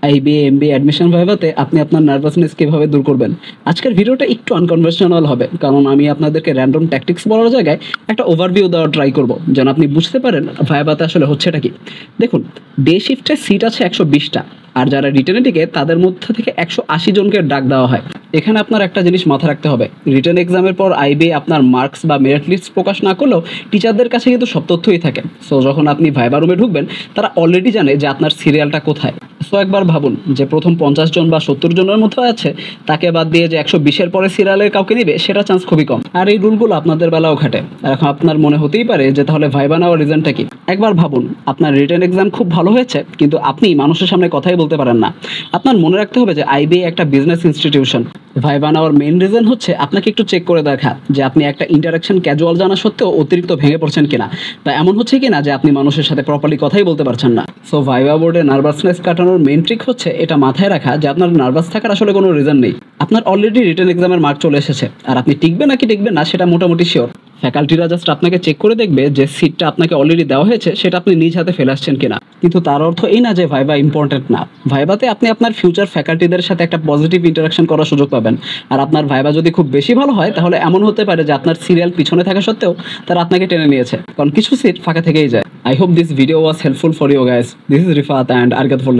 IBA MBA admission ভাইভাতে আপনি আপনার nervousness কিভাবে দূর করবেন। আজকের ভিডিওটা একটু আনকনভেনশনাল হবে, কারণ আমি আপনাদেরকে র্যান্ডম ট্যাকটিক্স বলার জায়গায় একটা ওভারভিউ দেওয়ার ট্রাই করব, যেন আপনি বুঝতে পারেন ভাইভাতে আসলে হচ্ছেটা কি। দেখুন, ডে শিফটে সিট আছে 120টা, আর যারা রিটেনে টিকে তাদের মধ্যে থেকে 180 জনকে ডাক দেওয়া হয়। এখানে আপনার একটা জিনিস মাথায় রাখতে হবে, রিটেন এক্সামের পর আইবিএ আপনার মার্কস বা মেরিট লিস্ট প্রকাশ না করলেও টিচারদের কাছে কিন্তু সব তথ্যই থাকে। সো যখন আপনি ভাইবা রুমে ঢুকবেন, তারা অলরেডি জানে যে আপনার সিরিয়ালটা কোথায়। সো একবার ভাবুন যে প্রথম 50 জন বা 70 জনের মধ্যে আছে, তাকে বাদ দিয়ে যে 120-এর পরে সিরিয়ালের কাউকে নিবে, সেটা চান্স খুবই কম। আর এই রুলগুলো আপনাদের বেলাও খাটে। এখন আপনার মনে হতেই পারে যে তাহলে ভাইবা নেওয়ার রিজনটা কি। একবার ভাবুন, আপনার রিটেন এক্সাম খুব ভালো হয়েছে, কিন্তু আপনি মানুষের সামনে কথাই বলতে পারেন না। আপনার মনে রাখতে হবে যে আইবিএ একটা বিজনেস ইনস্টিটিউশন। ভাইবা নেওয়ার মেইন রিজন হচ্ছে আপনাকে একটু চেক করে দেখা যে আপনি একটা ইন্টারাকশন ক্যাজুয়াল জানা সত্ত্বেও অতিরিক্ত ভেঙে পড়ছেন কিনা, বা এমন হচ্ছে কিনা যে আপনি মানুষের সাথে প্রপারলি কথাই বলতে পারছেন না। সো ভাইবা বোর্ডে নার্ভাসনেস কাটানোর মেইন ট্রিক হচ্ছে এটা মাথায় রাখা যে আপনার নার্ভাস থাকার আসলে কোনো রিজন নেই। আপনার অলরেডি রিটেন এক্সামের মার্ক চলে এসেছে, আর আপনি টিকবে নাকি টিকবে না সেটা মোটামুটি শিওর। ফ্যাকাল্টিরা জাস্ট আপনাকে চেক করে দেখবে যে সিটটা আপনাকে অলরেডি দেওয়া হয়েছে সেটা আপনি নিজ হাতে ফেলে আসছেন কিনা। কিন্তু তার অর্থ এই না যে ভাইবা ইম্পর্টেন্ট না। ভাইবাতে আপনি আপনার ফিউচার ফ্যাকাল্টিদের সাথে একটা পজিটিভ ইন্টারাকশন করার সুযোগ পাবেন। আর আপনার ভাইবা যদি খুব বেশি ভালো হয়, তাহলে এমন হতে পারে যে আপনার সিরিয়াল পিছনে থাকা সত্ত্বেও তারা আপনাকে টেনে নিয়েছে, কারণ কিছু সিট ফাঁকা থেকেই যায়। I hope this video was helpful for you guys. This is Rifat and আরগাত ফর